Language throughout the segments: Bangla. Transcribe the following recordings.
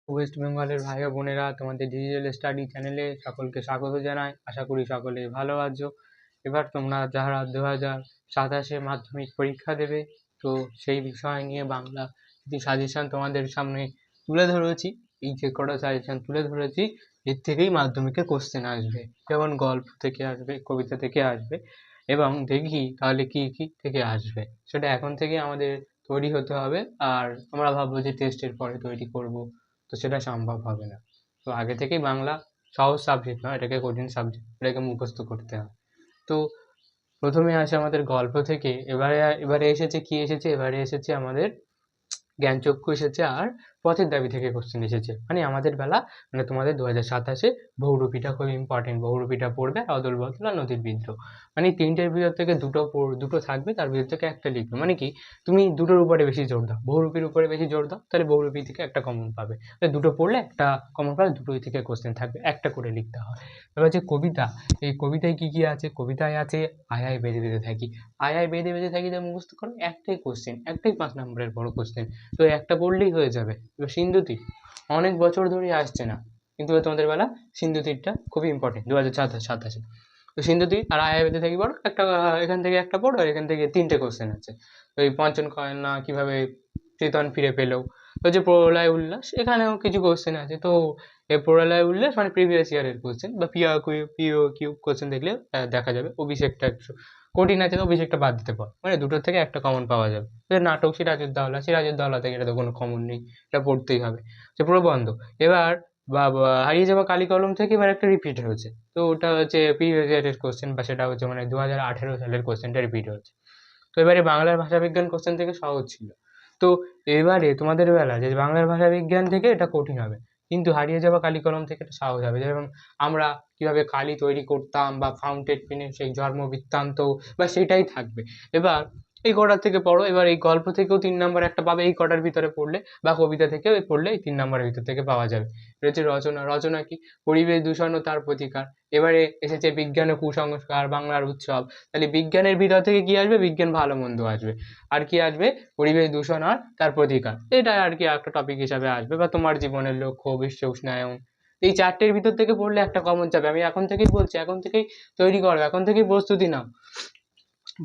ওয়েস্ট বেঙ্গলের ভাই ও বোনেরা, তোমাদের ডিজিটাল স্টাডি চ্যানেলে সকলকে স্বাগত জানাই। আশা করি সকলে ভালো আছো। এবার তোমরা যারা 2027 মাধ্যমিক পরীক্ষা দেবে, তো সেই বিষয় নিয়ে বাংলা কিছু সাজেশন তোমাদের সামনে তুলে ধরেছি। এই যে কটা সাজেশন তুলে ধরেছি, এর থেকেই মাধ্যমিকে কোশ্চেন আসবে, যেমন গল্প থেকে আসবে, কবিতা থেকে আসবে, এবং দেখি তাহলে কি কি থেকে আসবে সেটা এখন থেকে আমাদের তৈরি হতে হবে। আর আমরা ভাববো যে টেস্টের পরে তৈরি করব, তো সেটা সম্ভব হবে না। তো আগে থেকেই বাংলা সহজ সাবজেক্ট নয়, এটাকে কঠিন সাবজেক্ট, এটাকে মুখস্থ করতে হয়। তো প্রথমে আসে আমাদের গল্প থেকে। এবারে এবারে এসেছে কি এসেছে, এবারে এসেছে আমাদের জ্ঞানচক্ষু এসেছে, আর পথের দাবি থেকে কোশ্চেন এসেছে। মানে আমাদের বেলা, মানে তোমাদের 2027 বহুরূপীটা খুব ইম্পর্টেন্ট। বহুরূপীটা পড়বে, আর অদল বদল আর নদীর বিদ্রোহ। মানে তিনটের ভিতর থেকে দুটো থাকবে, তার ভিতর থেকে একটা লিখবে। মানে কি, তুমি দুটোর উপরে বেশি জোর দাও, বহুরূপীর উপরে বেশি জোর দাও, তাহলে বহুরূপী থেকে একটা কমন পাবে। তাহলে দুটো পড়লে একটা কমন পাবে, দুটোই থেকে কোশ্চেন থাকবে, একটা করে লিখতে হয়। এবার যে কবিতা, এই কবিতায় কি কি আছে? কবিতায় আছে আয় আয় বেঁধে বেঁধে থাকি। আয় আয় বেঁধে বেঁধে থাকি তো মুখস্থ করো, একটাই কোশ্চেন, একটাই 5 নম্বরের বড় কোশ্চেন। তো একটা পড়লেই হয়ে যাবে। এবার সিন্ধু তীর অনেক বছর ধরে আসছে না, কিন্তু তোমাদের বেলা সিন্ধু তীরটা খুবই ইম্পর্টেন্ট 2027। তো সিন্ধু তীর আর আয়া বেঁধে থাকি পড়ো একটা, এখান থেকে একটা পড়ো, আর এখান থেকে তিনটে কোশ্চেন আছে। তো এই পঞ্চন কন্যা কিভাবে চেতন ফিরে পেলো, তো যে প্রলয় উল্লাস, এখানেও কিছু কোশ্চেন আছে। তো এই প্রলয় উল্লাস মানে প্রিভিয়াস ইয়ারের কোশ্চেন, বা পিও কিউ কোশ্চেন দেখলে দেখা যাবে। অভিষেকটা একটু কঠিন আছে, তো অভিষেকটা বাদ দিতে পারো, মানে দুটোর থেকে একটা কমন পাওয়া যাবে। নাটক সিরাজউদ্দৌলা, সিরাজউদ্দৌলা থেকে এটা তো কোনো কমন নেই, এটা পড়তেই হবে। যে প্রবন্ধ, এবার হারিয়ে যাওয়া কালি কলম থেকে এবার একটা রিপিট হয়েছে। তো ওটা হচ্ছে প্রিভিয়াস ইয়ারের কোশ্চেন, বা সেটা হচ্ছে মানে 2018 সালের কোশ্চেনটা রিপিট হচ্ছে। তো এবারে বাংলার ভাষাবিজ্ঞান কোশ্চেন থেকে সহজ ছিল। তো এবারে তোমাদের বেলা যে বাংলার ভাষাবিজ্ঞান থেকে এটা কঠিন হবে, কিন্তু হারিয়ে যাওয়া কালি কলম থেকে এটা সহজ হবে। যেমন আমরা কিভাবে কালি তৈরি করতাম, বা ফাউন্টেন পেনের সেই জন্ম বৃত্তান্ত, বা সেটাই থাকবে। এবার এই কটার থেকে পড়ো। এবার এই গল্প থেকেও 3 নম্বর একটা পাবে, এই কটার ভিতরে পড়লে, বা কবিতা থেকেও পড়লে এই 3 নম্বরের ভিতর থেকে পাওয়া যাবে। এটা হচ্ছে রচনা। রচনা কি? পরিবেশ দূষণ ও তার প্রতিকার। এবারে এসেছে বিজ্ঞান ও কুসংস্কার, বাংলার উৎসব। তাহলে বিজ্ঞানের ভিতর থেকে কি আসবে? বিজ্ঞান ভালো মন্দ আসবে। আর কি আসবে? পরিবেশ দূষণ আর তার প্রতিকার। এটা আর কি একটা টপিক হিসাবে আসবে। বা তোমার জীবনের লক্ষ্য, বিশ্ব উষ্ণায়ন। এই চারটের ভিতর থেকে পড়লে একটা কমন যাবে। আমি এখন থেকেই বলছি, এখন থেকেই তৈরি করো, এখন থেকেই প্রস্তুতি নাও।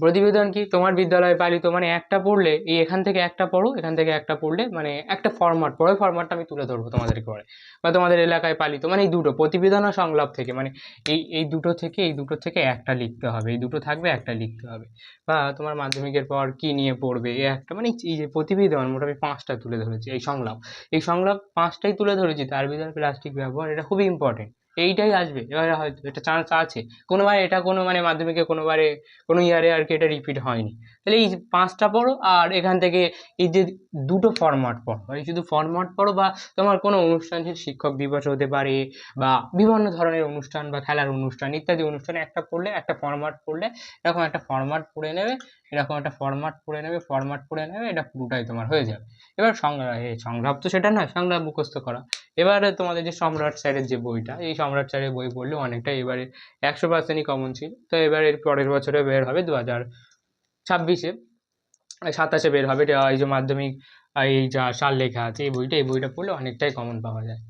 প্রতিবেদন কি? তোমার বিদ্যালয়ে পালিত, মানে একটা পড়লে, এই এখান থেকে একটা পড়ো, এখান থেকে একটা পড়লে, মানে একটা ফরম্যাট পড়ো, ফরম্যাটটা আমি তুলে ধরবো তোমাদেরকে পরে। বা তোমাদের এলাকায় পালিত, মানে এই দুটো প্রতিবেদন আর সংলাপ থেকে, মানে এই দুটো থেকে একটা লিখতে হবে, এই দুটো থাকবে, একটা লিখতে হবে। বা তোমার মাধ্যমিকের পর কি নিয়ে পড়বে, এ একটা, মানে এই যে প্রতিবেদন মোটামুটি 5টা তুলে ধরেছি। এই সংলাপ 5টাই তুলে ধরেছি, তার ভিতরে প্লাস্টিক ব্যবহার, এটা খুবই ইম্পর্টেন্ট। এইটাই আসবে। এবারে হয়তো এটা চান্স আছে কোনোবারে, এটা কোনো মানে মাধ্যমিকে কোনোবারে কোনো ইয়ারে আর কি এটা রিপিট হয়নি। তাহলে এই 5টা পড়ো, আর এখান থেকে এই যে দুটো ফরম্যাট পড়ো, এই শুধু ফরম্যাট পড়ো। বা তোমার কোনো অনুষ্ঠান, শিক্ষক দিবস হতে পারে, বা বিভিন্ন ধরনের অনুষ্ঠান, বা খেলার অনুষ্ঠান ইত্যাদি অনুষ্ঠানে একটা পড়লে, একটা ফরম্যাট পড়লে, এরকম একটা ফরম্যাট পড়ে নেবে, এরকম একটা ফরম্যাট পড়ে নেবে, এটা পুরোটাই তোমার হয়ে যাবে। এবার সংলাপ তো সেটা নয়, সংলাপ মুখস্থ করা। এবারে তোমাদের যে সম্রাট স্যারের যে বইটা, এই সম্রাট স্যারের বই পড়লে অনেকটা এবারে 100%ই কমন ছিল। তো এবার এর পরের বছরে বের হবে 2026-এ, 27-এ বের হবে। এটা এই যে মাধ্যমিক, এই যা সাল লেখা আছে, এই বইটা পড়লে অনেকটাই কমন পাওয়া যায়।